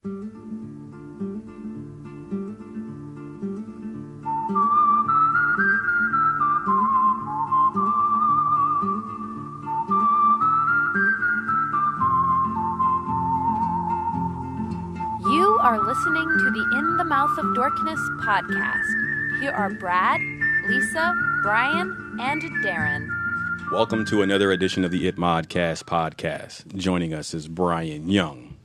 You are listening to the In the Mouth of Dorkness podcast. Here are Brad, Lisa, Brian, and Darren. Welcome to another edition of the It Modcast podcast. Joining us is Brian Young,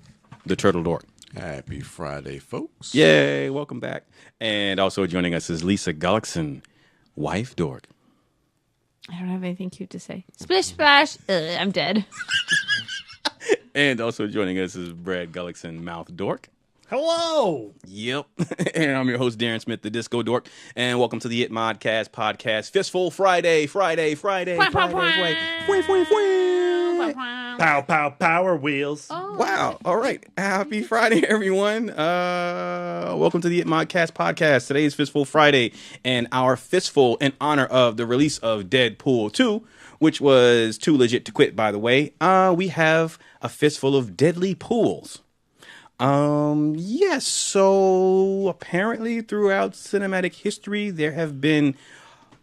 the Turtle Dork. Happy Friday, folks. Yay, welcome back. And also joining us is Lisa Gullickson, wife dork. I don't have anything cute to say. Splish splash. I'm dead. And also joining us is Brad Gullickson, mouth dork. Hello. Yep. And I'm your host, Darren Smith, the Disco Dork. And welcome to the It Modcast podcast. Fistful Friday. Pow, pow, power wheels. Oh. Wow. All right. Happy Friday, everyone. Welcome to the It Modcast podcast. Today is Fistful Friday, and our Fistful in honor of the release of Deadpool 2, which was too legit to quit, by the way. We have a Fistful of Deadly Pools. Yes, so apparently throughout cinematic history, there have been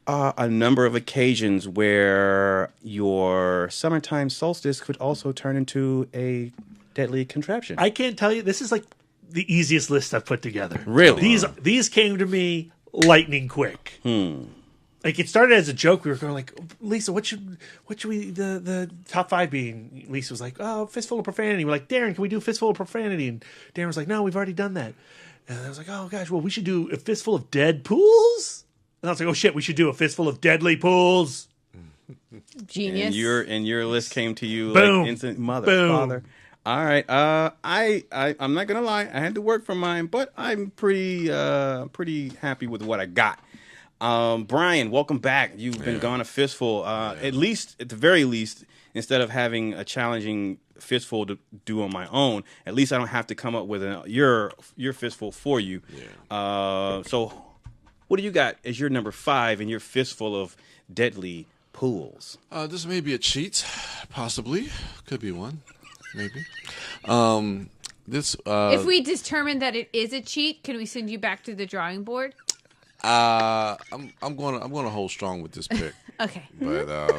a number of occasions where your summertime solstice could also turn into a deadly contraption. I can't tell you. This is like the easiest list I've put together. Really? These came to me lightning quick. Like it started as a joke. We were going like, Lisa, what should we the top 5 be? And Lisa was like, oh, Fistful of Profanity. We're like, Darren, can we do Fistful of Profanity? And Darren was like, no, we've already done that. And I was like, oh gosh, well we should do a Fistful of Dead Pools. And I was like, oh shit, we should do a Fistful of Deadly Pools. Genius. And your list came to you Boom. like instant mother, Boom. father. All right. I'm not gonna lie. I had to work for mine, but I'm pretty happy with what I got. Brian, welcome back. You've been gone a fistful. At the very least, instead of having a challenging fistful to do on my own, at least I don't have to come up with your fistful for you. Yeah. So what do you got as your number 5 in your fistful of deadly pools? This may be a cheat, possibly. Could be one, maybe. If we determine that it is a cheat, can we send you back to the drawing board? I'm gonna hold strong with this pick. Okay. But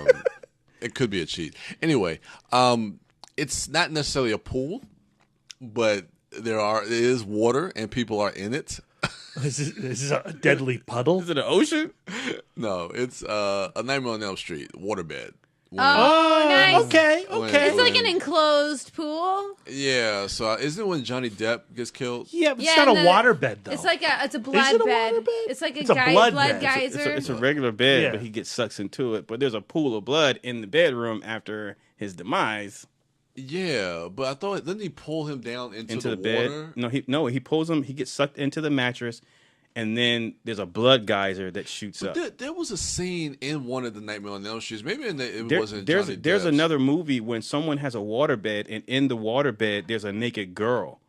it could be a cheat. Anyway, it's not necessarily a pool, but there is water and people are in it. Is this a deadly puddle? Is it an ocean? No, it's a Nightmare on Elm Street waterbed. Oh, nice. Okay. It's like an enclosed pool. Yeah, so isn't it when Johnny Depp gets killed? Yeah, but Yeah, it's not a and waterbed though. It's like it's a blood Is it a bed. waterbed? It's like It's a a blood blood bed. geyser. It's a regular bed, Yeah. but he gets sucked into it. But there's a pool of blood in the bedroom after his demise. Yeah, but I thought didn't he pull him down into the water? bed. He pulls him. He gets sucked into the mattress, and then there's a blood geyser that shoots up. There was a scene in one of the Nightmare on Elm Streets. Maybe wasn't. There's Johnny there's Depp's. another movie when someone has a waterbed, and in the waterbed there's a naked girl,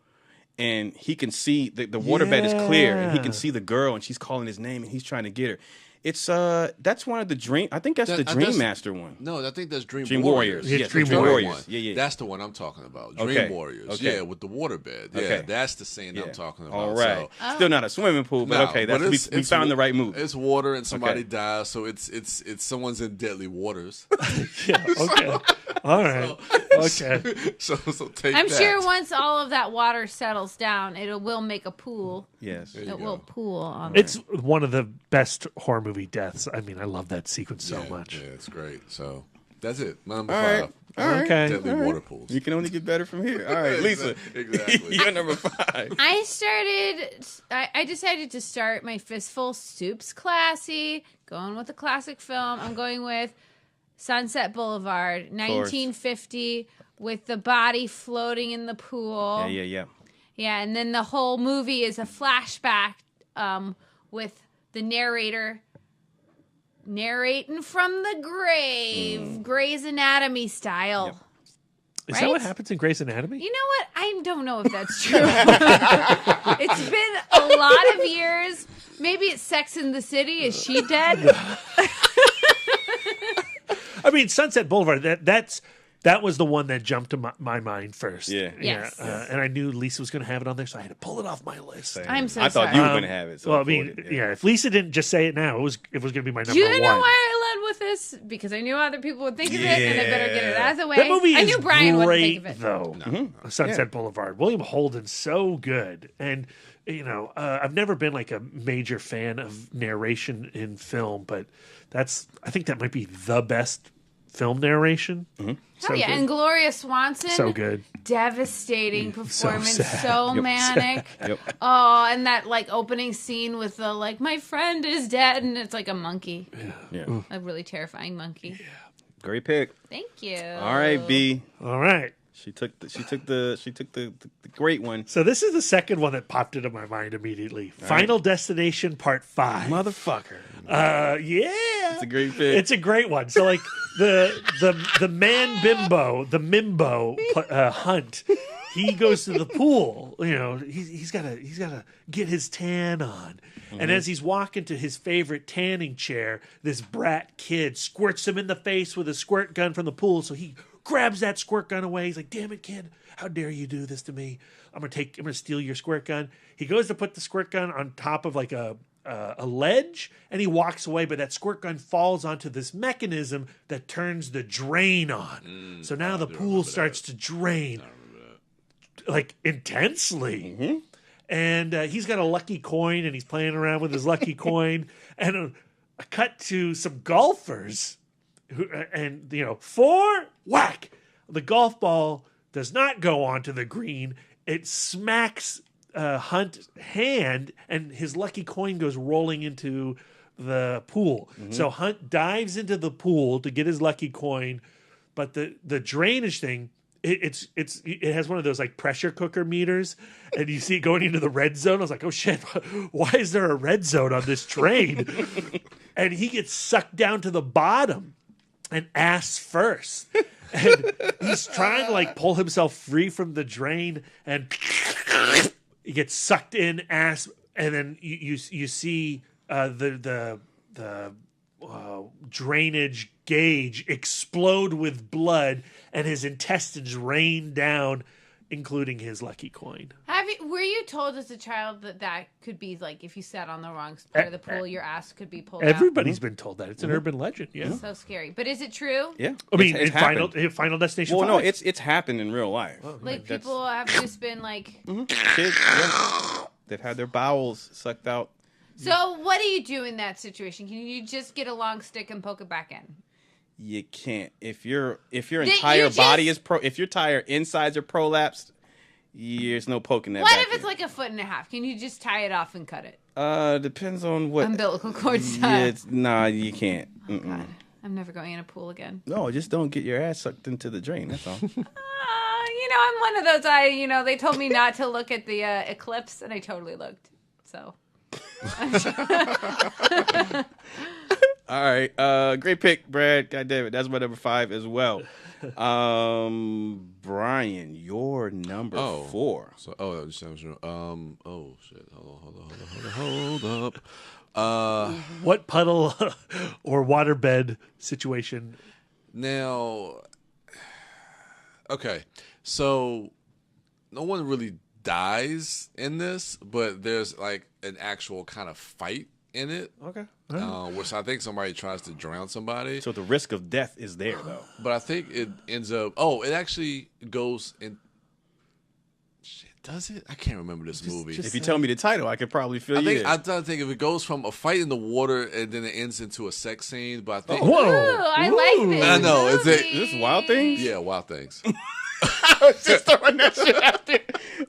and he can see the waterbed is clear, and he can see the girl, and she's calling his name, and he's trying to get her. It's that's one of the Dream. I think that's the Dream Master one. No, I think that's Dream Warriors. Yes, Yes, Dream Dream Warriors. Warriors. Yeah. That's the one I'm talking about. Dream Okay. Warriors. Okay. Yeah, with the waterbed. Yeah, Okay. that's the scene I'm talking about. All right. So, Still not a swimming pool, but no, okay. but We found the right move. It's water and somebody Okay. dies, so it's someone's in deadly waters. Yeah, okay. All right. Okay. so take I'm that. sure once all of that water settles down, it will make a pool. Yes. It will pool on. It's one of the best horror movie deaths. I mean, I love that sequence so much. Yeah, it's great. So that's it. My number All 5. right. All right. Okay. Deadly All right. water pools. You can only get better from here. All right, Lisa. Exactly. You're number 5. I decided to start my Fistful Soups classy, going with a classic film. I'm going with Sunset Boulevard, 1950, with the body floating in the pool. Yeah. Yeah, and then the whole movie is a flashback with the narrator narrating from the grave, Grey's Anatomy style. Yep. Is that what happens in Grey's Anatomy? You know what? I don't know if that's true. It's been a lot of years. Maybe it's Sex in the City. Is she dead? I mean, Sunset Boulevard, that's that was the one that jumped to my mind first. Yeah. Yes. And I knew Lisa was going to have it on there, so I had to pull it off my list. I'm so I thought sorry. you were going to have it. So Well, I I mean, pulled it, yeah. If Lisa didn't just say it now, it was going to be my number Do you one. know why I led with this? Because I knew other people would think of it, and I better get it out of the way. That movie I is knew Brian wouldn't think great, of it. though. Sunset Boulevard. William Holden's so good. And, I've never been like a major fan of narration in film, but I think that might be the best film narration. Oh, yeah, and Gloria Swanson. So good. Devastating performance. So, sad. manic. Yep. Oh, and that like opening scene with the like, my friend is dead, and it's like a monkey. Yeah. A really terrifying monkey. Great pick. Thank you. All right, B. All right. She took the great one. So this is the second one that popped into my mind immediately. Final Destination Part 5. Motherfucker. Yeah. It's a great pick. It's a great one. So like the man bimbo, the Mimbo Hunt, he goes to the pool. He's gotta get his tan on. And as he's walking to his favorite tanning chair, this brat kid squirts him in the face with a squirt gun from the pool. So he grabs that squirt gun away. He's like, "Damn it, kid! How dare you do this to me? I'm gonna steal your squirt gun." He goes to put the squirt gun on top of like a ledge, and he walks away. But that squirt gun falls onto this mechanism that turns the drain on. So now the pool starts to drain, like intensely. And he's got a lucky coin, and he's playing around with his lucky coin. And a cut to some golfers. Whack! The golf ball does not go onto the green. It smacks Hunt's hand, and his lucky coin goes rolling into the pool. So Hunt dives into the pool to get his lucky coin, but the drainage thing, it has one of those like pressure cooker meters, and you see it going into the red zone. I was like, oh shit, why is there a red zone on this drain? And he gets sucked down to the bottom. And ass first. And he's trying to like pull himself free from the drain, and he gets sucked in ass. And then you see the drainage gauge explode with blood, and his intestines rain down, including his lucky coin. Were you told as a child that could be like if you sat on the wrong part of the pool, your ass could be pulled out? Everybody's been told that. It's an urban legend. Yeah. So scary. But is it true? Yeah. I mean, it's Final Destination. Well, 5. no, it's happened in real life. Like people have just been like. Kids, they've had their bowels sucked out. So what do you do in that situation? Can you just get a long stick and poke it back in? You can't. If your entire body is if your entire insides are prolapsed, there's no poking that. What back if it's in. like a foot and a half? Can you just tie it off and cut it? Depends on what umbilical cord stuff. Nah, you can't. Oh, God. I'm never going in a pool again. No, just don't get your ass sucked into the drain. That's all. I'm one of those. They told me not to look at the eclipse, and I totally looked. So. All right, great pick, Brad. God damn it, that's my number 5 as well. Brian, your number 4. So, oh shit, hold up. What puddle or waterbed situation? Now, okay, so no one really dies in this, but there's like an actual kind of fight in it. Okay. Which I think somebody tries to drown somebody. So the risk of death is there, though. But I think it ends up. Oh, it actually goes in. Shit, does it? I can't remember this movie. If you tell me the title, I could probably fill you in. I think if it goes from a fight in the water and then it ends into a sex scene, but I think. Whoa! Ooh, I like this. I know. Movie. Is this Wild Things? Yeah, Wild Things. Just throwing that shit out there.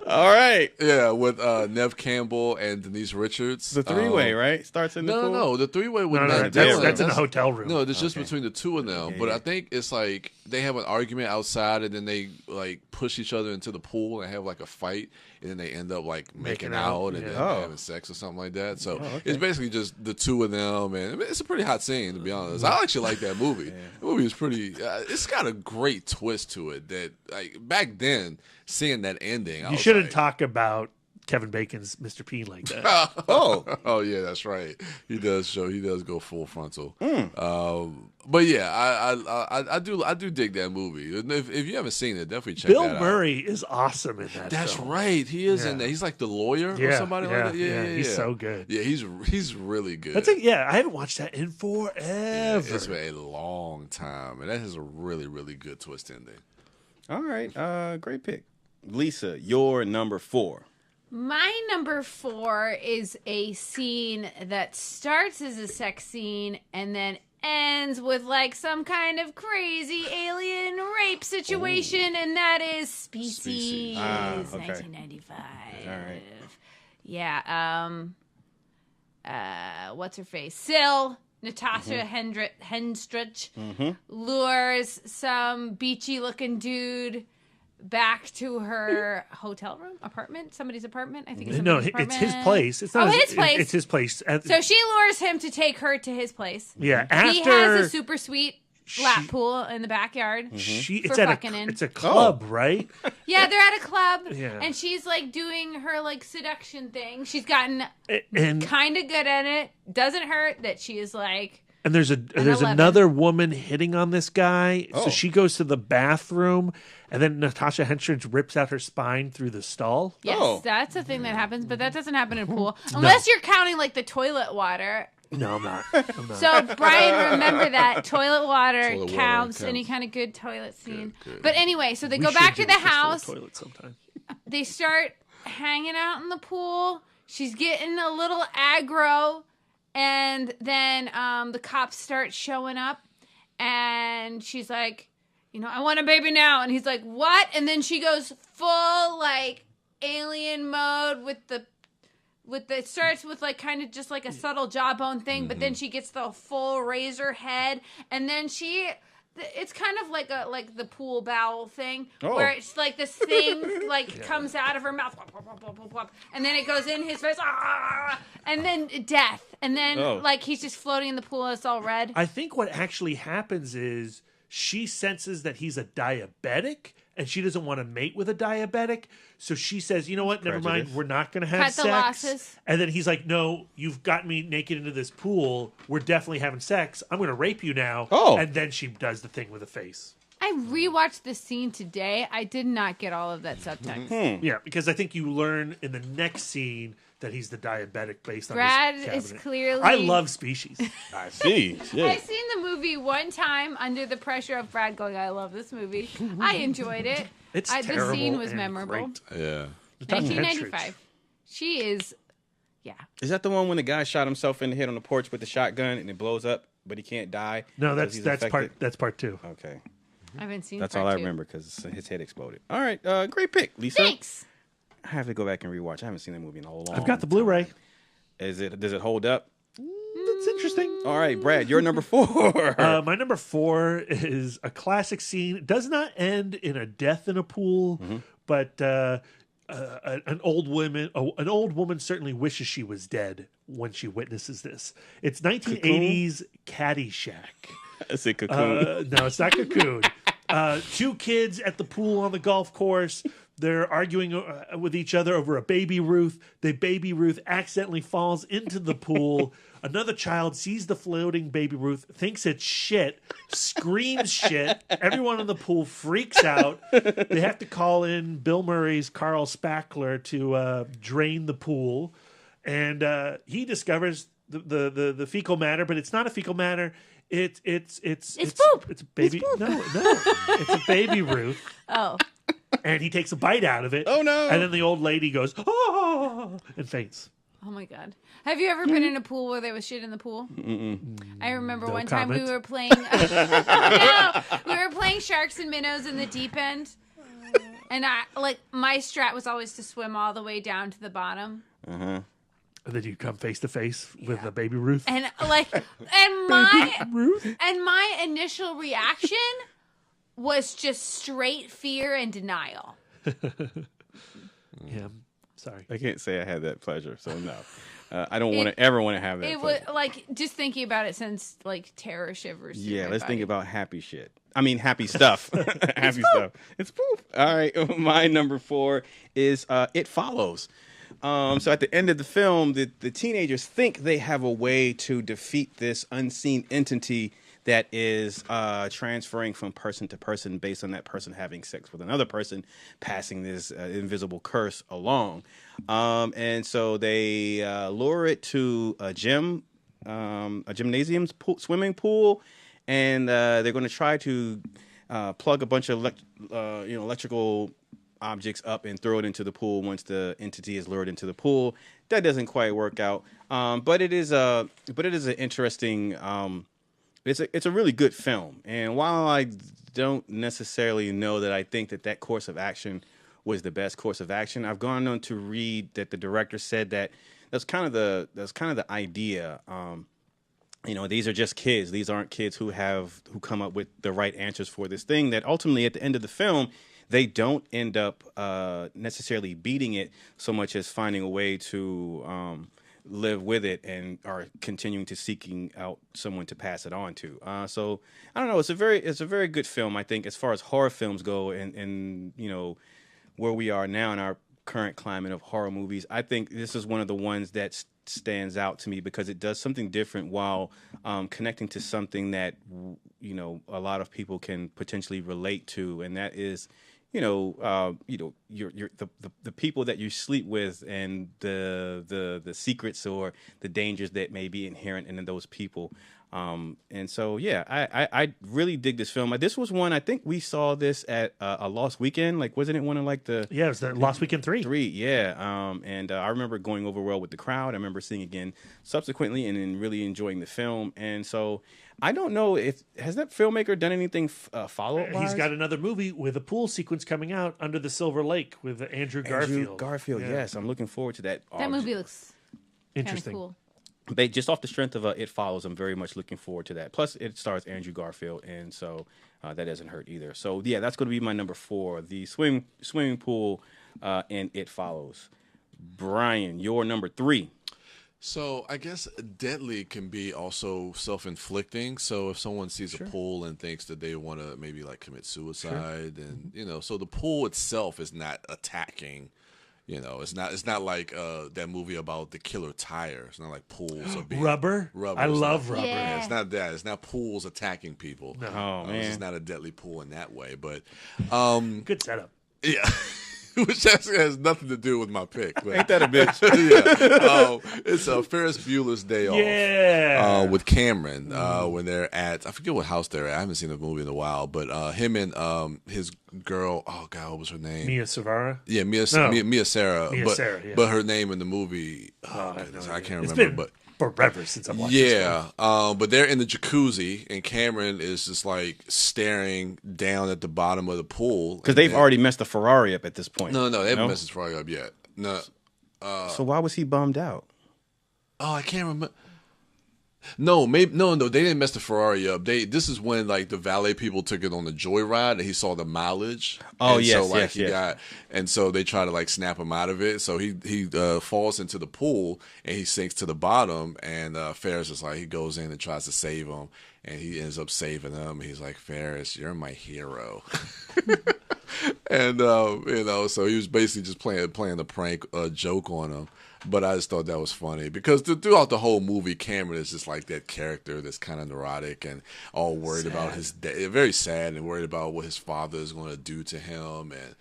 All right. Yeah, with Nev Campbell and Denise Richards. The 3-way, right? Starts in the pool? No. The 3-way with No, Matt that's Dillon. in a hotel room. No, it's just between the two of them. Okay, But yeah. I think it's like they have an argument outside, and then they like push each other into the pool and have like a fight, and then they end up like making out and yeah. then Oh. having sex or something like that. So okay. it's basically just the two of them, and it's a pretty hot scene to be honest. I actually like that movie. The movie is pretty. It's got a great twist to it. That like back then, seeing that ending, I You was shouldn't like, talk about Kevin Bacon's Mr. P like that. Oh yeah, that's right. He does go full frontal. But yeah, I do dig that movie. If you haven't seen it, definitely check Bill that out. Murray is awesome in that. That's film. right. He is in there. He's like the lawyer or somebody like that. Yeah, He's so good. Yeah, he's really good. I haven't watched that in forever. Yeah, it's been a long time, and that has a really, really good twist ending. All right, great pick. Lisa, your number 4. My number 4 is a scene that starts as a sex scene and then ends with like some kind of crazy alien rape situation, and that is Species, okay. 1995. All right. Yeah. What's her face? Syl, Natasha Henstridge, lures some beachy looking dude back to her hotel room, apartment, somebody's apartment. I think it's somebody's apartment. It's his place. It's not his place. It's his place. So she lures him to take her to his place. Yeah, he has a super sweet lap pool in the backyard. It's a club, right? Yeah, they're at a club, Yeah. and she's like doing her like seduction thing. She's gotten And kind of good at it. Doesn't hurt that she is like. And there's 11. another woman hitting on this guy. Oh. So she goes to the bathroom, and then Natasha Henstridge rips out her spine through the stall. Yes, that's a thing that happens, but that doesn't happen in a pool unless you're counting like the toilet water. No, I'm not. So Brian, remember that toilet water Toilet water counts. counts. Any kind of good toilet scene. Good. But anyway, so they We go should back do to the a Fistful of house. Toilet sometime. They start hanging out in the pool. She's getting a little aggro, and then the cops start showing up, and she's like, I want a baby now. And he's like, what? And then she goes full like alien mode with the it starts with like kind of just like a subtle jawbone thing, but then she gets the full razor head, and then it's kind of like the pool bowel thing where it's like this thing comes out of her mouth, and then it goes in his face, and then death, and then like he's just floating in the pool and it's all red. I think what actually happens is she senses that he's a diabetic, and she doesn't want to mate with a diabetic. So she says, you know what, never mind, we're not going to have Cut the sex. losses. And then he's like, no, you've got me naked into this pool. We're definitely having sex. I'm going to rape you now. Oh. And then she does the thing with the face. I rewatched this scene today. I did not get all of that subtext. Yeah, because I think you learn in the next scene that he's the diabetic based on Brad his is cabinet. clearly. I love Species. I see. I've Yeah. seen the movie one time under the pressure of Brad going, I love this movie. I enjoyed it. It's The terrible scene was and memorable. great. Yeah. Natasha 1995. Henstridge. She is, Is that the one when the guy shot himself in the head on the porch with the shotgun and it blows up, but he can't die? No, because he's infected? that's part 2. Okay. I haven't seen That's part all I two. remember because his head exploded. All right, great pick, Lisa. Thanks. I have to go back and rewatch. I haven't seen that movie in a long I've got the Blu-ray. Does it hold up? That's interesting. All right, Brad, you're number 4. My number 4 is a classic scene. It does not end in a death in a pool, but an old woman certainly wishes she was dead when she witnesses this. It's 1980s Caddyshack. Is it Cocoon? No, it's not Cocoon. 2 kids at the pool on the golf course. They're arguing with each other over a Baby Ruth. The Baby Ruth accidentally falls into the pool. Another child sees the floating Baby Ruth, thinks it's shit, screams shit. Everyone in the pool freaks out. They have to call in Bill Murray's Carl Spackler to drain the pool. And he discovers the fecal matter, but it's not a fecal matter. It's poop. It's a baby. No, it's a Baby Ruth. Oh. And he takes a bite out of it. Oh, no. And then the old lady goes, oh, and faints. Oh my God. Have you ever been in a pool where there was shit in the pool? I remember one time we comment. were playing. No, we were playing sharks and minnows in the deep end, and my strat was always to swim all the way down to the bottom. And then you come face to face with the Baby Ruth. And my initial reaction was just straight fear and denial. Yeah, sorry. I can't say I had that pleasure, so no. I don't ever want to have that It was pleasure. like just thinking about it sends like terror shivers. through Yeah, my let's think body. about happy shit. I mean, happy stuff. Happy stuff. It's poop. All right, my number 4 is It Follows. So at the end of the film, the teenagers think they have a way to defeat this unseen entity that is transferring from person to person based on that person having sex with another person, passing this invisible curse along. And so they lure it to a gymnasium swimming pool, and they're going to try to plug a bunch of electrical objects up and throw it into the pool once the entity is lured into the pool. That doesn't quite work out, but it is an interesting. It's a really good film, and while I don't necessarily know that I think that course of action was the best course of action, I've gone on to read that the director said that that's kind of the idea. These are just kids. These aren't kids who come up with the right answers for this thing. That ultimately, at the end of the film, they don't end up necessarily beating it so much as finding a way to live with it and are continuing to seeking out someone to pass it on to. So I don't know. It's a very good film, I think, as far as horror films go, and where we are now in our current climate of horror movies. I think this is one of the ones that stands out to me because it does something different while connecting to something that a lot of people can potentially relate to, and that is the people that you sleep with and the secrets or the dangers that may be inherent in those people. And so, yeah, I really dig this film. This was one, I think we saw this at a Lost Weekend. Like, wasn't it one of it was the Lost Weekend 3. 3, yeah. And I remember going over well with the crowd. I remember seeing it again subsequently and then really enjoying the film. And so I don't know has that filmmaker done anything follow-up-wise? He's got another movie with a pool sequence coming out, Under the Silver Lake, with Andrew Garfield. Yeah. Yes. I'm looking forward to that. That movie looks interesting. Cool. Just off the strength of It Follows, I'm very much looking forward to that. Plus, it stars Andrew Garfield, and so that doesn't hurt either. So, yeah, that's going to be my number 4, the swimming pool and It Follows. Brian, your number 3. So I guess deadly can be also self-inflicting. So if someone sees a pool and thinks that they want to maybe commit suicide, and so the pool itself is not attacking. It's not like that movie about the killer tire. It's not like pools are being rubber. I love rubber. Yeah. It's not that. It's not pools attacking people. No. Oh man, it's not a deadly pool in that way. But good setup. Yeah. Which actually has nothing to do with my pick. But, ain't that a bitch? Yeah. It's Ferris Bueller's Day Off. Yeah. With Cameron when they're at, I forget what house they're at. I haven't seen the movie in a while. But him and his girl, oh God, what was her name? Mia Savara? Yeah, Mia Sarah. But her name in the movie, goodness, I can't remember. But forever since I've watched this film. But they're in the jacuzzi, and Cameron is just staring down at the bottom of the pool. Because they've already messed the Ferrari up at this point. No, they haven't messed the Ferrari up yet. No. So why was he bummed out? Oh, I can't remember. No, they didn't mess the Ferrari up. This is when the valet people took it on the joyride and he saw the mileage. Oh, and yes, yes. And so they try to snap him out of it. So he falls into the pool and he sinks to the bottom. And Ferris is he goes in and tries to save him, and he ends up saving him. He's like, Ferris, you're my hero. And so he was basically just playing the prank joke on him. But I just thought that was funny because throughout the whole movie, Cameron is just that character that's kind of neurotic and all worried about his day, very sad and worried about what his father is going to do to him and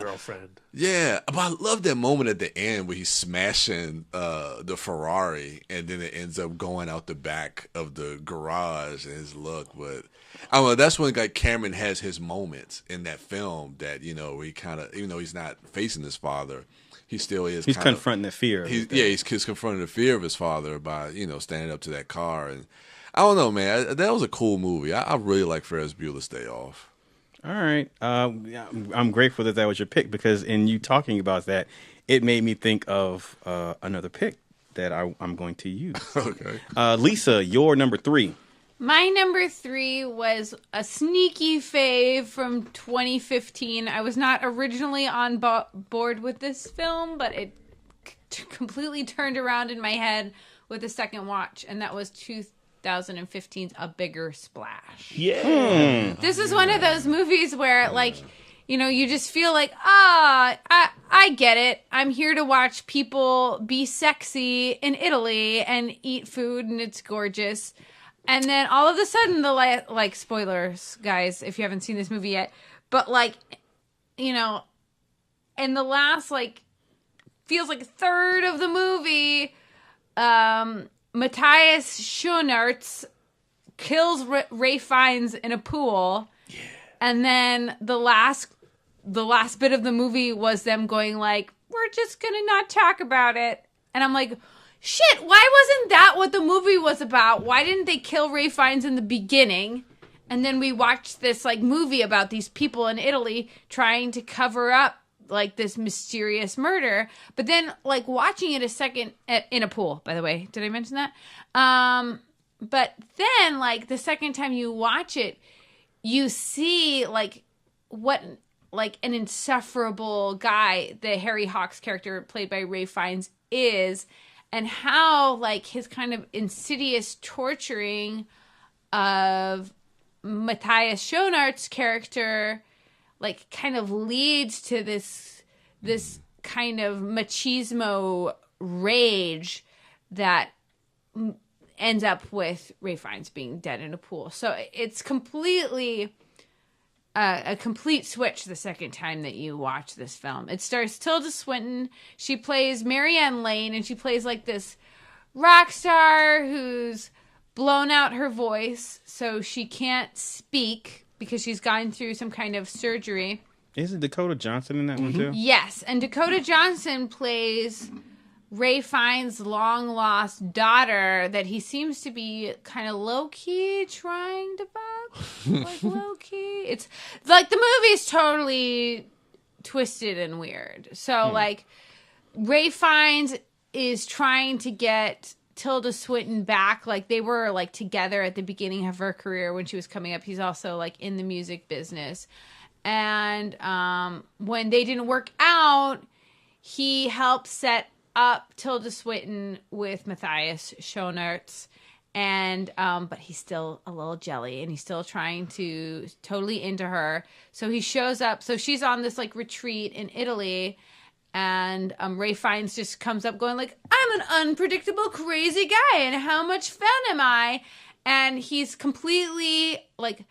girlfriend. Yeah, but I love that moment at the end where he's smashing the Ferrari and then it ends up going out the back of the garage and his look. But I don't know, that's when Cameron has his moments in that film that he kind of, even though he's not facing his father. He still is. He's confronting the fear. He's confronting the fear of his father by standing up to that car, and I don't know, man. That was a cool movie. I really like Ferris Bueller's Day Off. All right, I'm grateful that was your pick because in you talking about that, it made me think of another pick that I'm going to use. Okay, Lisa, your number 3. My number 3 was a sneaky fave from 2015. I was not originally on board with this film, but it completely turned around in my head with the second watch, and that was 2015's A Bigger Splash. Yeah. This is one of those movies where, you just feel like, I get it. I'm here to watch people be sexy in Italy and eat food, and it's gorgeous. And then all of a sudden, like, spoilers, guys, if you haven't seen this movie yet, but, like, in the last, like, feels like a third of the movie, Matthias Schoenaerts kills Ray Fiennes in a pool. Yeah. And then the last bit of the movie was them going like, we're just going to not talk about it. And I'm like, shit, why wasn't that what the movie was about? Why didn't they kill Ray Fiennes in the beginning? And then we watched this like movie about these people in Italy trying to cover up like this mysterious murder. But then like watching it a second in a pool, by the way, did I mention that? But then like the second time you watch it, you see like what like an insufferable guy the Harry Hawks character played by Ray Fiennes is, and how like his kind of insidious torturing of Matthias Schoenaerts' character like kind of leads to this kind of machismo rage that ends up with Ray Fiennes being dead in a pool. So it's completely a complete switch the second time that you watch this film. It stars Tilda Swinton. She plays Marianne Lane, and she plays like this rock star who's blown out her voice, so she can't speak because she's gone through some kind of surgery. Isn't Dakota Johnson in that one too? Yes, and Dakota Johnson plays Ray Fiennes' long-lost daughter that he seems to be kind of low-key trying to fuck. Like, low-key. It's, like, the movie's totally twisted and weird. So, like, Ray Fiennes is trying to get Tilda Swinton back. Like, they were, like, together at the beginning of her career when she was coming up. He's also, like, in the music business. And when they didn't work out, he helped set up Tilda Swinton with Matthias Schoenaerts, and but he's still a little jelly, and he's still trying to totally into her. So he shows up. So she's on this like retreat in Italy, and Ray Fiennes just comes up going like, "I'm an unpredictable, crazy guy, and how much fun am I?" And he's completely like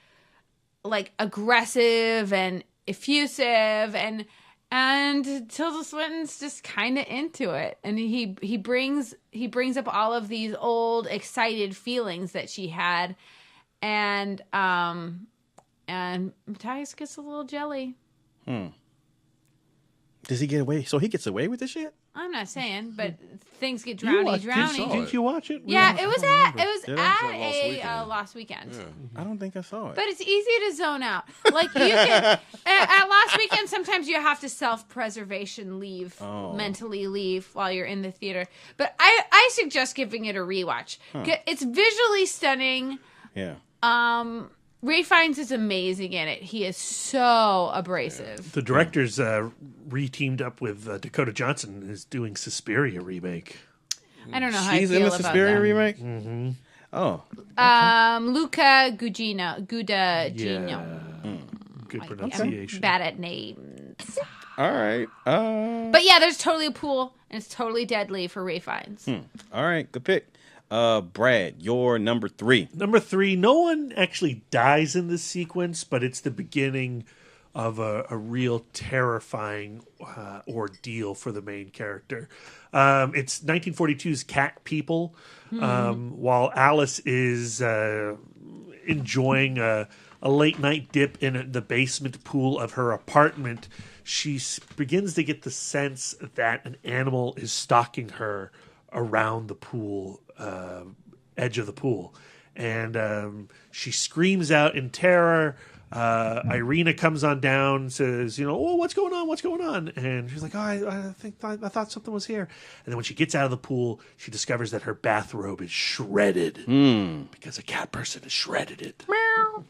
aggressive and effusive, and Tilda Swinton's just kind of into it, and he brings up all of these old excited feelings that she had, and Matthias gets a little jelly. Does he get away? So he gets away with this shit? I'm not saying, but things get drowny. Did you watch it? Yeah, it was at a Lost Weekend. Yeah. I don't think I saw it. But it's easy to zone out. Like you can at Lost Weekend, sometimes you have to self-preservation leave, mentally leave while you're in the theater. But I suggest giving it a rewatch. It's visually stunning. Yeah. Ray Fiennes is amazing in it. He is so abrasive. The director's re-teamed up with Dakota Johnson and is doing Suspiria remake. I don't know how She's I feel in the about Suspiria them. remake? Mm-hmm. Oh. Luca Guadagnino. Yeah. Good pronunciation. I'm bad at names. All right. But yeah, there's totally a pool, and it's totally deadly for Ray Fiennes. All right. Good pick. Brad, your number 3. Number 3, no one actually dies in this sequence, but it's the beginning of a real terrifying ordeal for the main character. It's 1942's Cat People. While Alice is enjoying a late night dip in the basement pool of her apartment, she begins to get the sense that an animal is stalking her around the pool, edge of the pool, and she screams out in terror. Irina comes on down, says, "Oh, what's going on?" And she's like, "Oh, I thought something was here." And then when she gets out of the pool, she discovers that her bathrobe is shredded because a cat person has shredded it. Meow.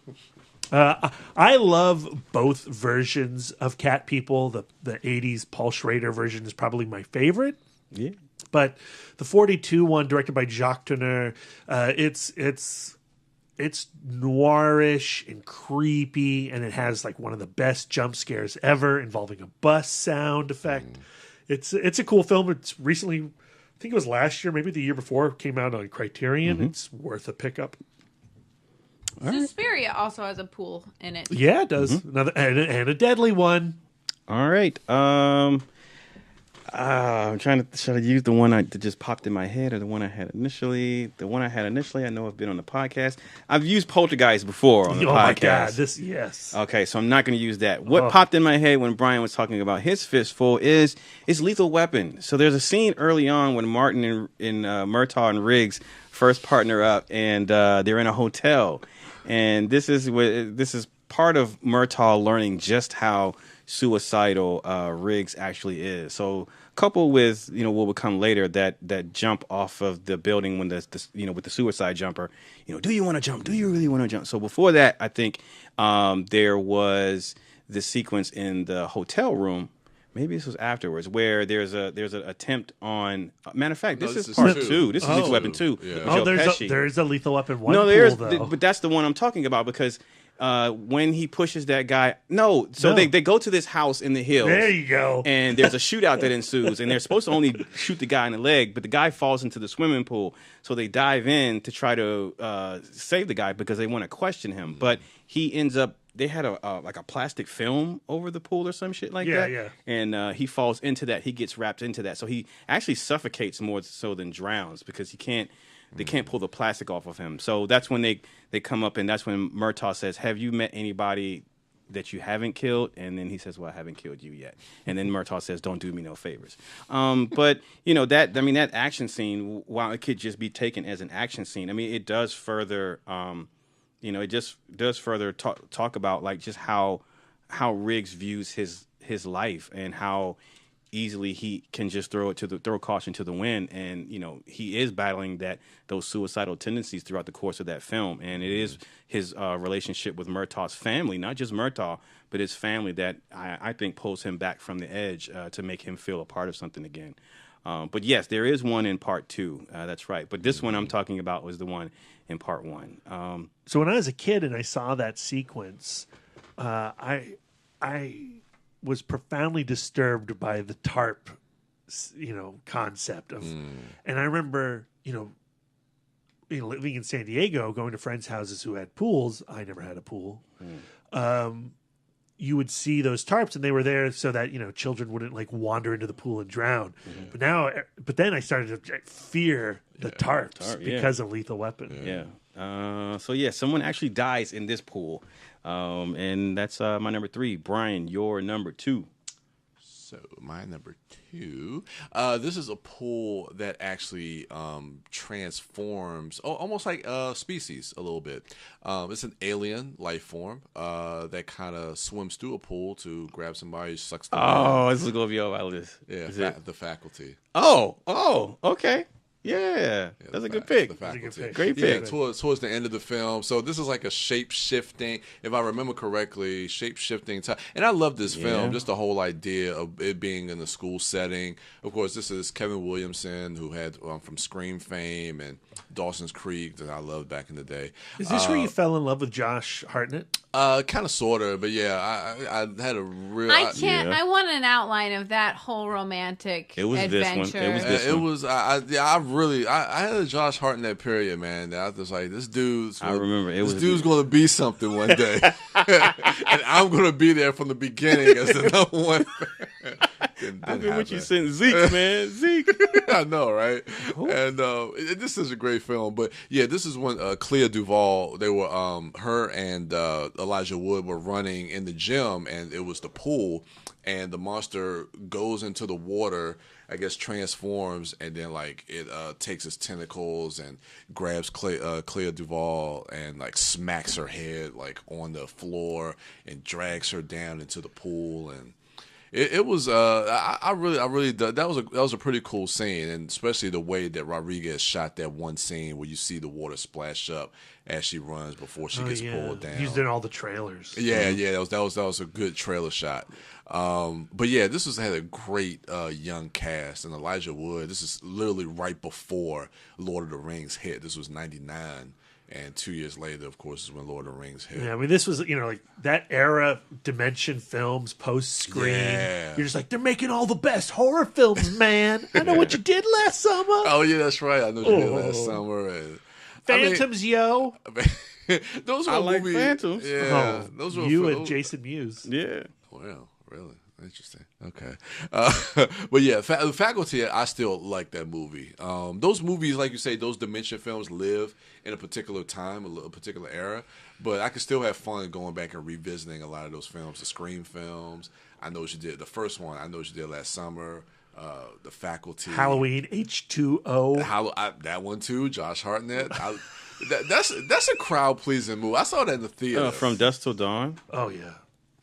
I love both versions of Cat People. The 80s Paul Schrader version is probably my favorite. Yeah. But the 42 one, directed by Jacques Tourneur, it's it's noirish and creepy, and it has like one of the best jump scares ever involving a bus sound effect. It's a cool film. It's recently, I think it was last year, maybe the year before, came out on Criterion. It's worth a pickup. Suspiria also has a pool in it. Yeah, it does. Another and a deadly one. All right. I'm trying to. Should I use the one that just popped in my head, or the one I had initially? The one I had initially, I know I've been on the podcast. I've used Poltergeist before on the podcast. My God! Yes. Okay, so I'm not going to use that. What popped in my head when Brian was talking about his fistful is Lethal Weapon. So there's a scene early on when Martin and Murtaugh and Riggs first partner up, and they're in a hotel, and this is part of Murtaugh learning just how suicidal Riggs actually is. So coupled with what will come later, that jump off of the building when the with the suicide jumper, do you want to jump? Do you really want to jump? So before that, I think there was the sequence in the hotel room. Maybe this was afterwards, where there's an attempt on. Matter of fact, this is part two. This is Lethal Weapon 2. Yeah. There's a Lethal Weapon 1. But that's the one I'm talking about because. When he pushes that guy, they go to this house in the hills. There you go. And there's a shootout that ensues, and they're supposed to only shoot the guy in the leg, but the guy falls into the swimming pool. So they dive in to try to save the guy because they want to question him. But he ends up. They had a plastic film over the pool or some shit like that. Yeah. And he falls into that. He gets wrapped into that. So he actually suffocates more so than drowns because he can't. They can't pull the plastic off of him. So that's when they come up, and that's when Murtaugh says, have you met anybody that you haven't killed? And then he says, well, I haven't killed you yet. And then Murtaugh says, don't do me no favors. But, that action scene, while it could just be taken as an action scene, it does further, it just does further talk about, like, just how Riggs views his life and how easily he can just throw caution to the wind, and he is battling those suicidal tendencies throughout the course of that film, and it is his relationship with Murtaugh's family, not just Murtaugh, but his family, that I think pulls him back from the edge to make him feel a part of something again. But yes, there is one in part 2. That's right. But this one I'm talking about was the one in part 1. So when I was a kid and I saw that sequence, I was profoundly disturbed by the tarp, concept of, and I remember, living in San Diego, going to friends' houses who had pools. I never had a pool. You would see those tarps, and they were there so that children wouldn't like wander into the pool and drown. But then I started to fear the tarps because of Lethal Weapon. Yeah. So someone actually dies in this pool. And that's my number 3. Brian, your number 2. So my number 2, this is a pool that actually transforms, almost like Species a little bit. It's an alien life form that kind of swims through a pool to grab somebody, sucks them in. This is going to be on my list. Yeah, the Faculty. Oh, okay. Yeah, that's a good pick. Great pick. Towards the end of the film. So this is like a shape-shifting, if I remember correctly, shape-shifting time. And I love this film, just the whole idea of it being in a school setting. Of course, this is Kevin Williamson, who had from Scream fame and Dawson's Creek that I loved back in the day. Is this where you fell in love with Josh Hartnett? Kind of, sort of, but yeah, I had a real. I want an outline of that whole romantic adventure. It was this one. I had a Josh Hartnett period, man. I was like, this dude's. I remember this dude's going to be something one day, and I'm going to be there from the beginning as the number one. I've been with you since Zeke, man. Zeke. I know, right? Cool. And this is a great film, but yeah, this is when Clea Duvall. They were her and Elijah Wood were running in the gym, and it was the pool, and the monster goes into the water. I guess transforms, and then like it takes its tentacles and grabs Clea Duvall and like smacks her head like on the floor and drags her down into the pool. And it was I really that was a pretty cool scene, and especially the way that Rodriguez shot that one scene where you see the water splash up as she runs before she gets pulled down. Used in all the trailers. Yeah, that was a good trailer shot. But yeah, this had a great young cast, and Elijah Wood. This is literally right before Lord of the Rings hit. This was 99, And 2 years later, of course, is when Lord of the Rings hit. Yeah, I mean, this was, like that era Dimension films, post-Scream. Yeah. You're just like, they're making all the best horror films, man. I know what you did last summer. Oh, yeah, that's right. I know what you did last summer. And, Phantoms, yo. those were I like movies. Phantoms. Yeah. Oh, those were you and Jason Mewes. Yeah. Well, really? Interesting. Okay. But yeah, the Faculty, I still like that movie. Those movies, like you say, those Dimension films live in a particular time, a particular era. But I can still have fun going back and revisiting a lot of those films, the Scream films. I Know What You Did. The first one, I Know What You Did Last Summer. The Faculty. Halloween, H2O. That one too, Josh Hartnett. That's a crowd-pleasing movie. I saw that in the theater. From Dusk Till Dawn. Oh, yeah.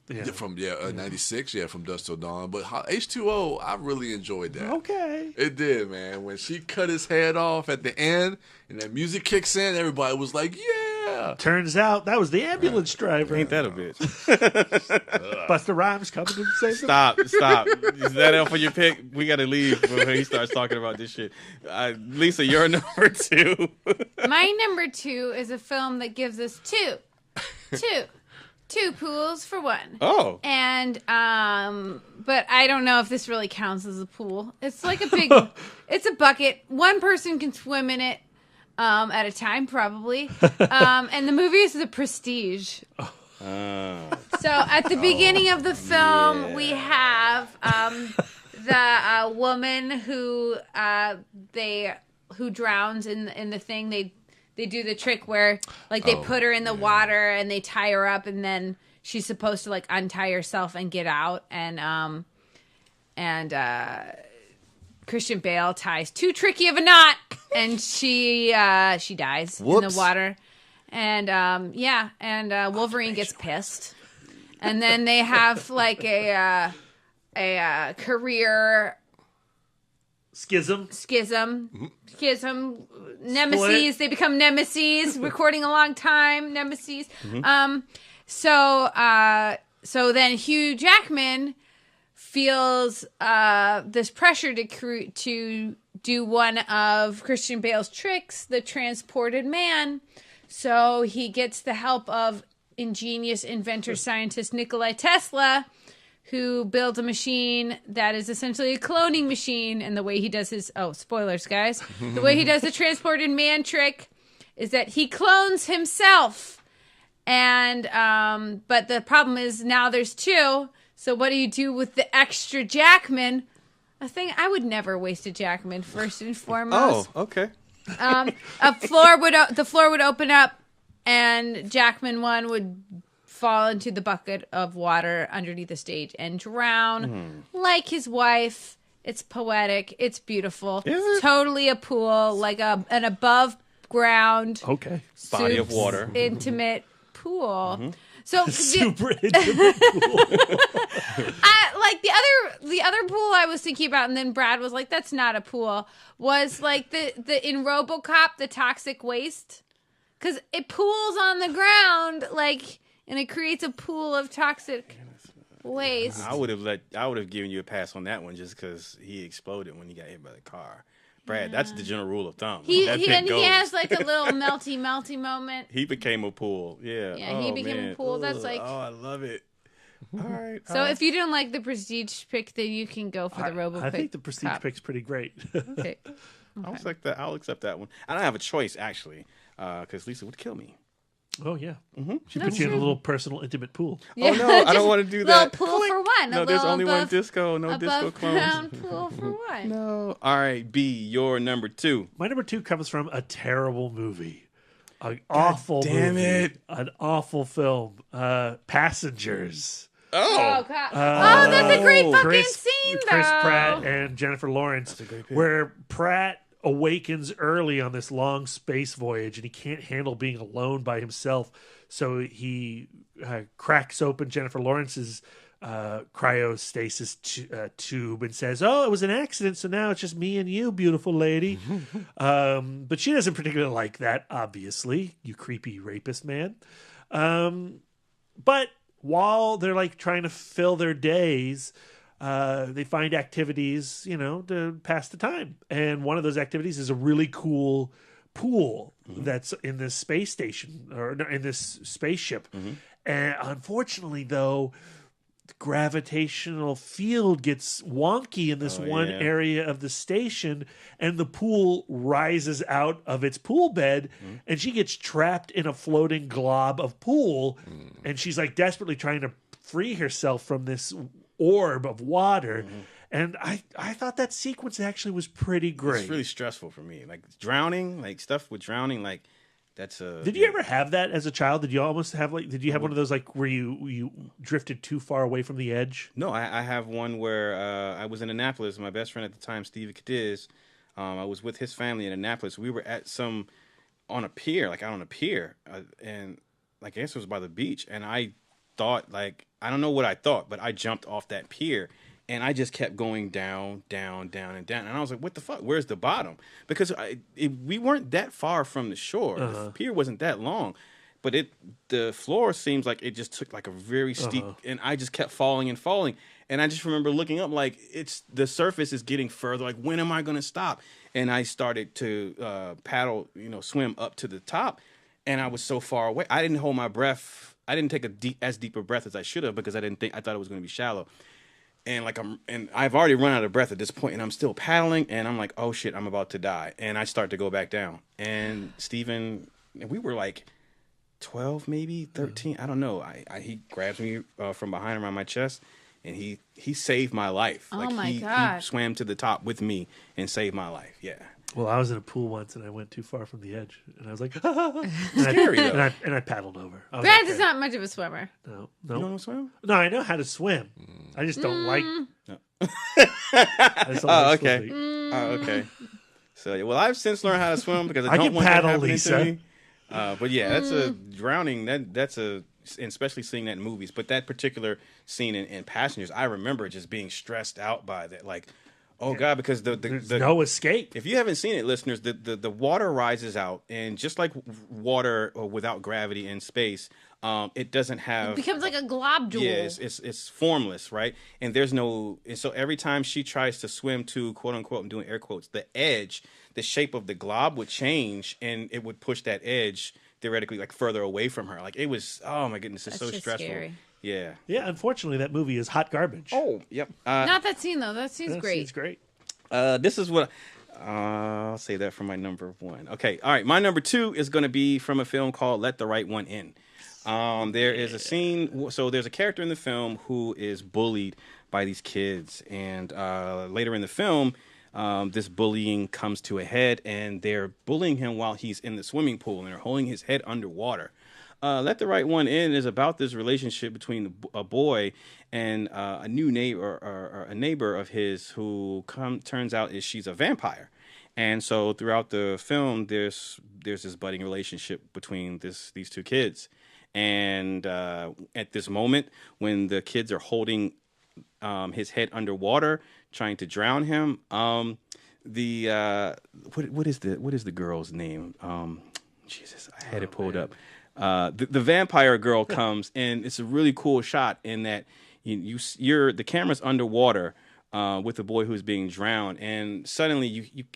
Yeah. From 96, From Dusk Till Dawn. But H2O, I really enjoyed that. Okay. It did, man. When she cut his head off at the end and that music kicks in, everybody was like, yeah. Turns out that was the ambulance driver. Ain't that a bitch? Busta Rhymes coming to save him. Stop. Is that up for your pick? We got to leave before he starts talking about this shit. Lisa, you're number 2. My number 2 is a film that gives us two pools for one. Oh. And but I don't know if this really counts as a pool. It's like a big it's a bucket. One person can swim in it at a time probably. And the movie is The Prestige. So at the beginning of the film we have the woman who drowns in the thing. They do the trick where, like, they put her in the water and they tie her up, and then she's supposed to, like, untie herself and get out. And Christian Bale ties too tricky of a knot, and she dies in the water. And Wolverine gets pissed, and then they have like a career Schism. Nemesis. They become nemesis. Recording a long time. Nemesis. So then Hugh Jackman feels this pressure to do one of Christian Bale's tricks, the transported man. So he gets the help of ingenious inventor scientist Nikola Tesla, who builds a machine that is essentially a cloning machine. And the way he does his... Oh, spoilers, guys. The way he does the transported man trick is that he clones himself. And but the problem is now there's 2. So what do you do with the extra Jackman? I would never waste a Jackman, first and foremost. Oh, okay. The floor would open up, and Jackman 1 would fall into the bucket of water underneath the stage and drown like his wife. It's poetic. It's beautiful. Is it? Totally a pool, like an above ground body of water, intimate pool. So Super intimate pool. like the other pool I was thinking about, and then Brad was like, "That's not a pool." Was like the in RoboCop, the toxic waste, because it pools on the ground like. And it creates a pool of toxic waste. I would have given you a pass on that one just because he exploded when he got hit by the car. Brad, that's the general rule of thumb. He has like a little melty moment. He became a pool. Yeah. Yeah, he became a pool. That's like. Oh, I love it. All right. So if you didn't like the Prestige pick, then you can go for the Robo pick. I think the Prestige pick's pretty great. Okay. I'll accept that. I'll accept that one. I don't have a choice actually, because Lisa would kill me. Oh, yeah. She put you in a little personal, intimate pool. Yeah, oh, no, I don't want to do that. Little pool for one. No, there's only one disco. No disco clones. Ground pool for one. No. All right, B, your number 2. My number 2 comes from a terrible movie. An awful damn movie. it. An awful film. Passengers. Oh, God. That's a great fucking scene, though. Chris Pratt and Jennifer Lawrence. Where Pratt awakens early on this long space voyage and he can't handle being alone by himself, so he cracks open Jennifer Lawrence's cryostasis tube and says, "Oh, it was an accident, so now it's just me and you, beautiful lady." But she doesn't particularly like that, obviously, you creepy rapist man. But while they're like trying to fill their days, they find activities, to pass the time. And one of those activities is a really cool pool that's in this space station or no, in this spaceship. And unfortunately, though, the gravitational field gets wonky in this one area of the station, and the pool rises out of its pool bed, and she gets trapped in a floating glob of pool, and she's like desperately trying to free herself from this orb of water. And I thought that sequence actually was pretty great. It's really stressful for me. Like drowning, like stuff with drowning, like that's a. Did you ever have that as a child? Did you almost have like? Did you have one of those like where you drifted too far away from the edge? No, I have one where I was in Annapolis. My best friend at the time, Steve Cadiz, I was with his family in Annapolis. We were at on a pier, like out on a pier, and like I guess it was by the beach. And I thought, like, I don't know what I thought, but I jumped off that pier. And I just kept going down, down, down, and down. And I was like, what the fuck? Where's the bottom? Because we weren't that far from the shore. The pier wasn't that long. But the floor seems like it just took like a very steep, and I just kept falling and falling. And I just remember looking up like the surface is getting further. Like, when am I going to stop? And I started to paddle, swim up to the top. And I was so far away. I didn't hold my breath. I didn't take as deep a breath as I should have because I thought it was going to be shallow. And I've already run out of breath at this point, and I'm still paddling, and I'm like, oh shit, I'm about to die. And I start to go back down. And Steven, we were like 12, maybe 13, I don't know. He grabs me from behind around my chest, and he saved my life. Oh like my he God. swam to the top with me and saved my life. Yeah. Well, I was in a pool once, and I went too far from the edge, and I was like, Scary though. and I paddled over. Brad is not much of a swimmer. No. You don't want to swim? No, I know how to swim. I just don't like. No. I just don't like okay. swimming. Okay. So, well, I've since learned how to swim because I I don't can want that paddle, happening Lisa. to me. But yeah, that's a drowning. And especially seeing that in movies. But that particular scene in Passengers, I remember just being stressed out by that. Like, oh God, because There's the no escape. if you haven't seen it, listeners, the water rises out, and just like water without gravity in space, it doesn't have. It becomes like a globule. Yeah, it's formless, right? And there's no. And so every time she tries to swim to quote unquote, I'm doing air quotes, the edge, the shape of the glob would change, and it would push that edge theoretically like further away from her. Like it was. Oh my goodness, it's That's so just stressful. scary. Yeah. Yeah, unfortunately, that movie is hot garbage. Oh, yep. Not that scene though. That scene's That great. scene's great. This is what I'll say that for my number one. Okay, all right. My number two is going to be from a film called Let the Right One In. There is a scene. So there's a character in the film who is bullied by these kids, and later in the film, this bullying comes to a head, and they're bullying him while he's in the swimming pool, and they're holding his head underwater. Let the Right One In is about this relationship between a boy and a new neighbor or a neighbor of his who turns out she's a vampire. And so throughout the film, there's this budding relationship between these two kids. And at this moment, when the kids are holding his head underwater, trying to drown him, what is the girl's name? Jesus, I had it pulled up. The vampire girl comes, and it's a really cool shot in that the camera's underwater with the boy who's being drowned, and suddenly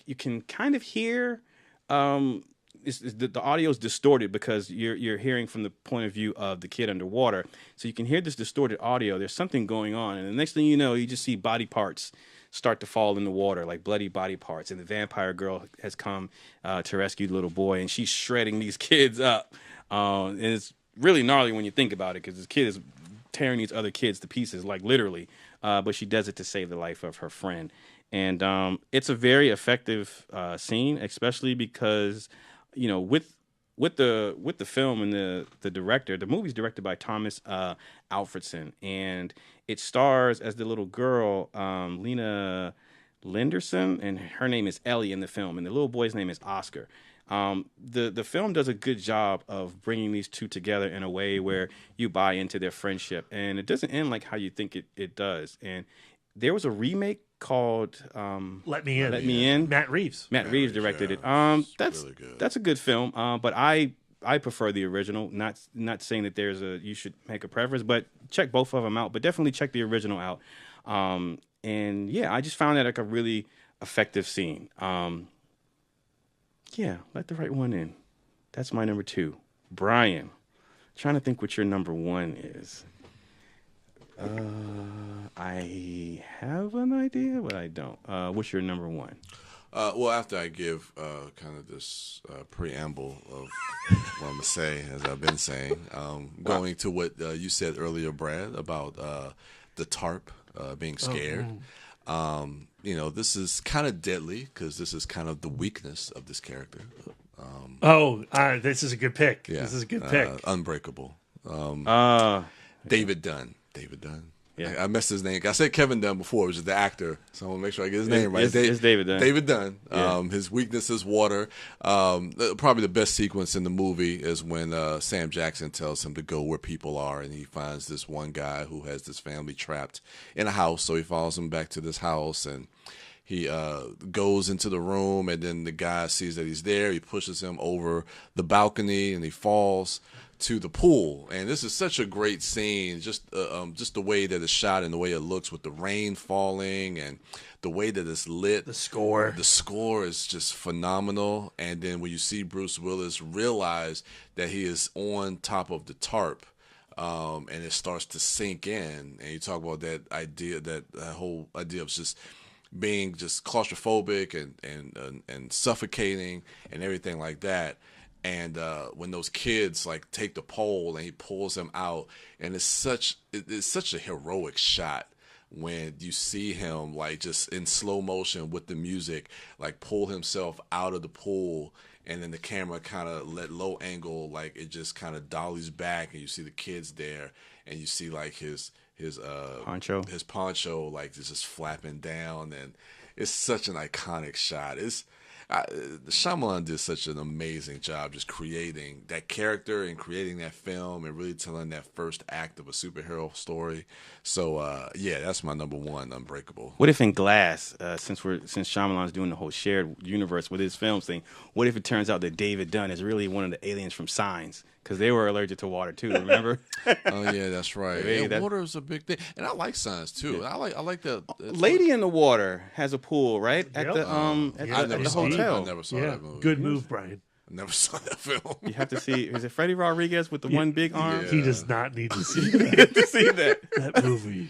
you can kind of hear the audio is distorted because you're hearing from the point of view of the kid underwater, so you can hear this distorted audio. There's something going on, and the next thing you know, you just see body parts start to fall in the water, like bloody body parts, and the vampire girl has come to rescue the little boy, and she's shredding these kids up. And it's really gnarly when you think about it because this kid is tearing these other kids to pieces, like literally. But she does it to save the life of her friend. And it's a very effective scene, especially because, with the film and the director, the movie's directed by Thomas Alfredson, and it stars as the little girl, Lena Linderson, and her name is Ellie in the film, and the little boy's name is Oscar. The film does a good job of bringing these two together in a way where you buy into their friendship, and it doesn't end like how you think it does. And there was a remake called Let Me In. Let Me In. Matt Reeves directed it. That's really good. That's a good film. But I prefer the original. Not saying that you should make a preference, but check both of them out. But definitely check the original out. And yeah, I just found that like a really effective scene. Yeah, let the right one in. That's my number 2. Brian, trying to think what your number 1 is. I have an idea, but I don't. What's your number 1? Well, after I give kind of this preamble of what I'm going to say, as I've been saying, going to what you said earlier, Brad, about the tarp being scared. This is kind of deadly because this is kind of the weakness of this character. This is a good pick. Yeah, This is a good pick. Unbreakable. David Dunn. Yeah. I messed his name. I said Kevin Dunn before, which is the actor, so I want to make sure I get his name right. It's David Dunn. David Dunn. Yeah. His weakness is water. Probably the best sequence in the movie is when Sam Jackson tells him to go where people are, and he finds this one guy who has this family trapped in a house, so he follows him back to this house, and he goes into the room, and then the guy sees that he's there. He pushes him over the balcony, and he falls to the pool. And this is such a great scene, just the way that it's shot and the way it looks with the rain falling and the way that it's lit. The score is just phenomenal. And then when you see Bruce Willis realize that he is on top of the tarp, and it starts to sink in, and you talk about that whole idea of just being just claustrophobic and suffocating and everything like that. And when those kids like take the pole and he pulls them out, and it's such a heroic shot when you see him like just in slow motion with the music, like pull himself out of the pool, and then the camera kind of let low angle, like it just kind of dollies back, and you see the kids there, and you see like his poncho like just flapping down, and it's such an iconic shot. Shyamalan did such an amazing job just creating that character and creating that film and really telling that first act of a superhero story. So that's my number 1, Unbreakable. What if in Glass, since Shyamalan's doing the whole shared universe with his films thing, what if it turns out that David Dunn is really one of the aliens from Signs? Because they were allergic to water too, remember? Oh yeah, that's right. Water is a big thing, and I like Signs too. Yeah. I like the Lady in the Water has a pool, right? At the hotel. I never saw that movie. Good move, Brian. I never saw that film. You have to see. Is it Freddie Rodriguez with the one big arm? Yeah. He does not need to see that. You have to see that movie.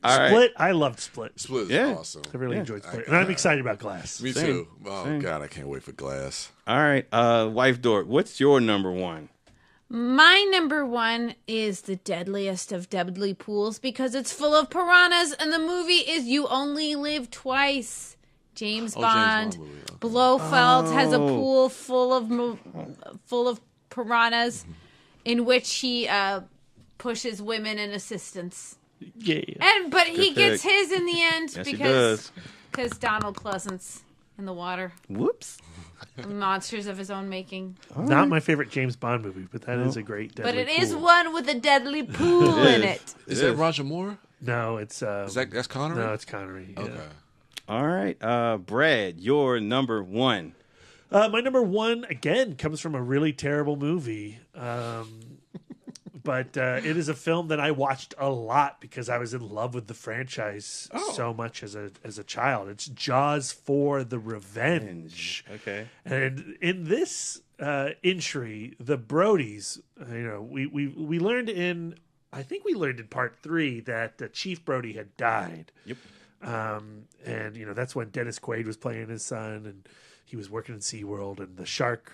All right. Split. I loved Split. Split is awesome. I really enjoyed Split, and I'm excited about Glass. Me too. Oh God, I can't wait for Glass. All right, Wife Dork, what's your number 1? My number 1 is The Deadliest of Deadly Pools because it's full of piranhas, and the movie is You Only Live Twice. James Bond. Movie. Okay. Blofeld has a pool full of piranhas, in which he pushes women and assistants. Yeah. But he gets his in the end because Donald Pleasant's in the water. Whoops. Monsters of his own making. Not my favorite James Bond movie, but that is a great deadly But it pool. is one with a deadly pool in it. Is that Roger Moore? No, it's that's Connery? No, it's Connery. Yeah. Okay. All right, Brad, your number 1. My number 1 again comes from a really terrible movie. But it is a film that I watched a lot because I was in love with the franchise so much as a child. It's Jaws 4: The Revenge. Okay. And in this entry, the Brodies, we learned in part 3 that Chief Brody had died. Yep. And that's when Dennis Quaid was playing his son, and he was working in SeaWorld, and the shark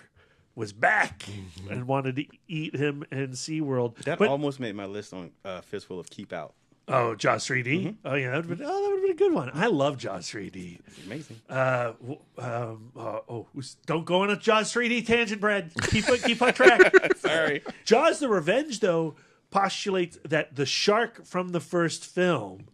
was back and wanted to eat him in SeaWorld. That almost made my list on Fistful of Keep Out. Oh, Jaws 3D? Mm-hmm. Oh, yeah, that would have been a good one. I love Jaws 3D. It's amazing. Don't go on a Jaws 3D tangent, Brad. Keep on track. Sorry. Jaws the Revenge, though, postulates that the shark from the first film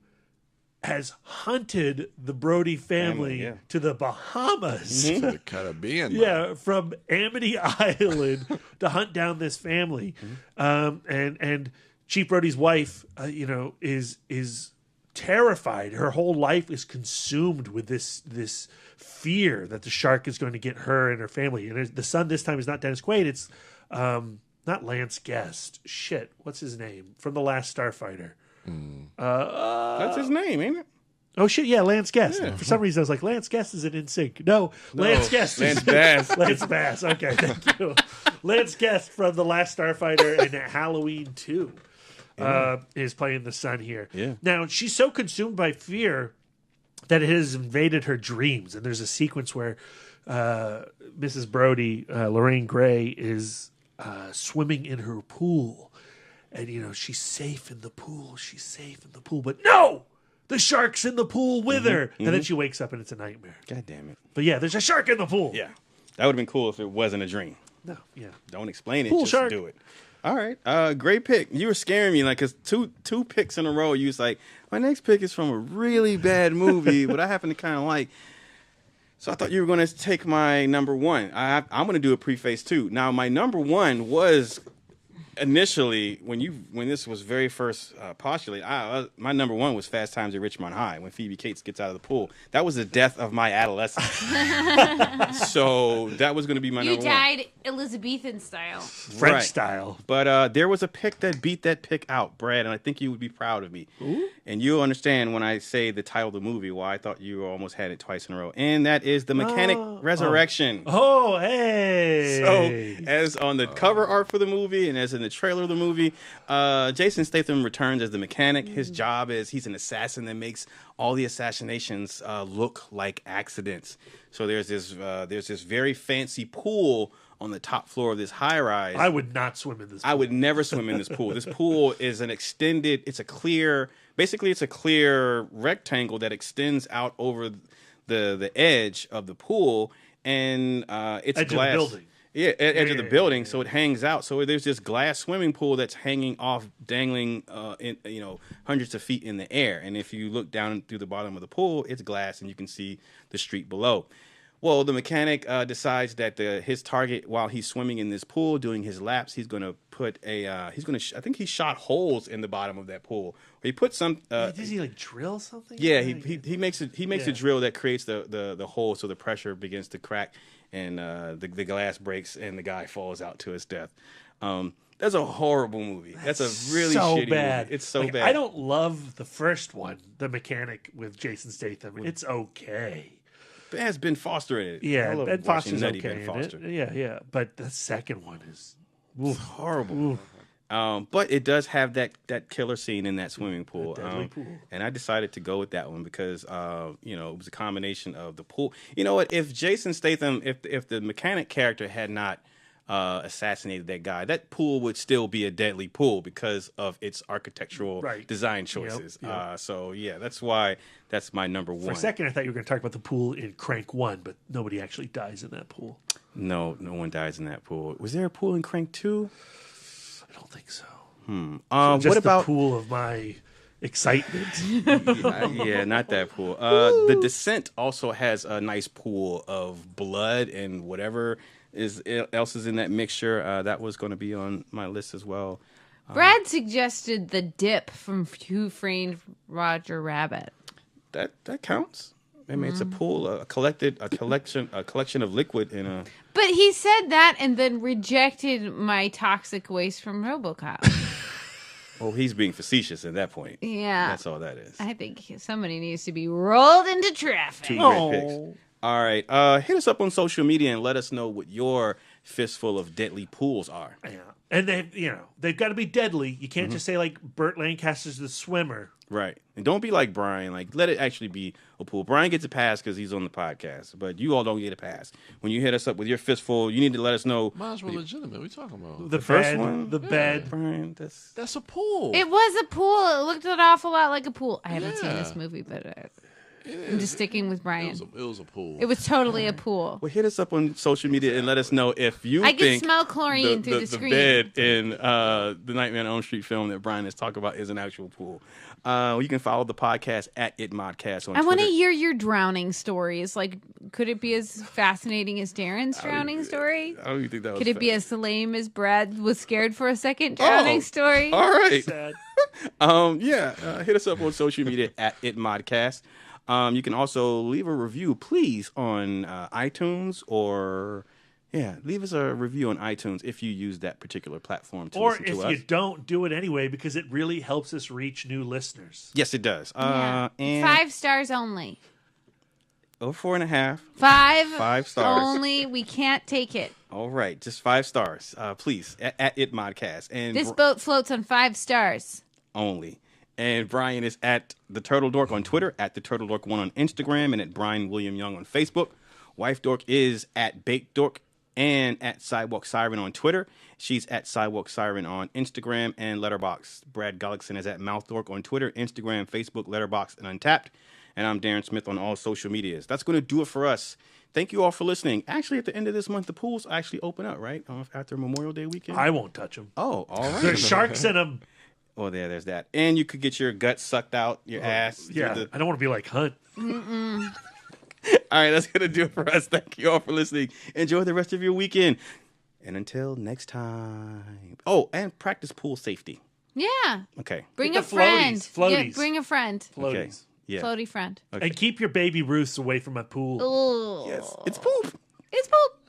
has hunted the Brody family to the Bahamas. To the Caribbean. Yeah, from Amity Island to hunt down this family. And Chief Brody's wife, is terrified. Her whole life is consumed with this fear that the shark is going to get her and her family. And the son this time is not Dennis Quaid. It's not Lance Guest. Shit, what's his name? From The Last Starfighter. That's his name, ain't it? Oh shit! Yeah, Lance Guest. For some reason, I was like, Lance Guest is in sync. No, Lance Guest. Lance Bass. Lance Bass. Okay, thank you. Lance Guest from The Last Starfighter and Halloween 2 is playing the son here. Yeah. Now she's so consumed by fear that it has invaded her dreams, and there's a sequence where Mrs. Brody, Lorraine Gray, is swimming in her pool, and she's safe in the pool. She's safe in the pool, but no. The shark's in the pool with her. And then she wakes up and it's a nightmare. God damn it. But yeah, there's a shark in the pool. Yeah. That would have been cool if it wasn't a dream. No, yeah. Don't explain it. Pool just shark. do it. All right. Great pick. You were scaring me, like, because two picks in a row, you was like, my next pick is from a really bad movie, but I happen to kind of like. So I thought you were going to take my number one. I'm going to do a preface, too. Now, my number one was initially, when this was very first postulated, my number one was Fast Times at Ridgemont High, when Phoebe Cates gets out of the pool. That was the death of my adolescence. So that was going to be my number one. You died Elizabethan style. French style. But there was a pick that beat that pick out, Brad, and I think you would be proud of me. Ooh. And you'll understand when I say the title of the movie why I thought you almost had it twice in a row. And that is The Mechanic Resurrection. Oh, hey. So, as on the cover art for the movie and as in the trailer of the movie, Jason Statham returns as the mechanic. His job is he's an assassin that makes all the assassinations look like accidents. So there's this very fancy pool on the top floor of this high rise. I would not swim in this pool. I would never swim in this pool. This pool is it's a clear rectangle that extends out over the edge of the pool, and it's edge glass. Of the building. Yeah, edge of the building, so it hangs out. So there's this glass swimming pool that's hanging off, dangling, hundreds of feet in the air. And if you look down through the bottom of the pool, it's glass, and you can see the street below. Well, the mechanic decides that his target, while he's swimming in this pool doing his laps, he's going to put I think he shot holes in the bottom of that pool. He put some. Does he like drill something? Yeah, he makes a drill that creates the hole, so the pressure begins to crack, and the glass breaks, and the guy falls out to his death. That's a horrible movie. That's a really shitty bad. movie. It's so bad. I don't love the first one, The Mechanic with Jason Statham. It's okay. It has Ben Foster in it. Yeah, I love Ben watching Foster's nutty okay. Ben Foster. Yeah. But the second one is horrible. But it does have that killer scene in that swimming pool. Deadly pool. And I decided to go with that one because, it was a combination of the pool. You know what? If Jason Statham, if the mechanic character had not assassinated that guy, that pool would still be a deadly pool because of its architectural design choices. Yep. So, yeah, that's why that's my number one. For a second, I thought you were going to talk about the pool in Crank 1, but nobody actually dies in that pool. No one dies in that pool. Was there a pool in Crank 2? I don't think so. Just what about the pool of my excitement? Yeah, not that pool. The Descent also has a nice pool of blood and whatever else is in that mixture. That was going to be on my list as well. Brad suggested the dip from Who Framed Roger Rabbit. That counts. I mean, it's a pool, a collection of liquid in a. But he said that and then rejected my toxic waste from RoboCop. Oh, he's being facetious at that point. Yeah, that's all that is. I think somebody needs to be rolled into traffic. Two great picks. All right, hit us up on social media and let us know what your Fistful of Deadly Pools are. Yeah, and they've got to be deadly. You can't just say like Burt Lancaster's the swimmer. Right. And don't be like Brian. Like, let it actually be a pool. Brian gets a pass because he's on the podcast, but you all don't get a pass. When you hit us up with your fistful, you need to let us know. Mine's more legitimate. What are you talking about? The first one? The bed. Brian, that's a pool. It was a pool. It looked an awful lot like a pool. I haven't seen this movie, but I'm just sticking with Brian. It was a pool. It was totally a pool. Well, hit us up on social media and let us know if you I think can smell chlorine through the screen. The bed in the Nightmare on Elm Street film that Brian is talking about is an actual pool. You can follow the podcast at ItModcast on Twitter. I want to hear your drowning stories. Like, could it be as fascinating as Darren's drowning story? I don't even think that was Could it be as lame as Brad was scared for a second drowning story? All right. Sad. Hit us up on social media at ItModcast. You can also leave a review, please, on iTunes or Yeah, leave us a review on iTunes if you use that particular platform to Or listen to if us. you don't, do it anyway because it really helps us reach new listeners. Yes, it does. Yeah. And 5 stars only. or 4.5. 5 stars. only. We can't take it. All right, just 5 stars, please, at It Modcast. And This boat floats on 5 stars. only. And Brian is at the Turtle Dork on Twitter, at the Turtle Dork 1 on Instagram, and at Brian William Young on Facebook. Wife Dork is at Baked Dork and at Sidewalk Siren on Twitter. She's at Sidewalk Siren on Instagram and Letterboxd. Brad Gullickson is at Mouth Dork on Twitter, Instagram, Facebook, Letterboxd, and Untapped. And I'm Darren Smith on all social medias. That's going to do it for us. Thank you all for listening. Actually, at the end of this month, the pools actually open up, right? After Memorial Day weekend. I won't touch them. Oh, all right. There's sharks in them. Oh, there's that. And you could get your guts sucked out, your ass. Yeah, I don't want to be like Hunt. All right, that's going to do it for us. Thank you all for listening. Enjoy the rest of your weekend. And until next time. Oh, and practice pool safety. Yeah. Okay. Bring Get a the friend. floaties. Yeah, bring a friend. Okay. Floaties. Yeah. Floaty friend. Okay. And keep your baby Ruths away from my pool. Ooh. Yes. It's poop. It's poop.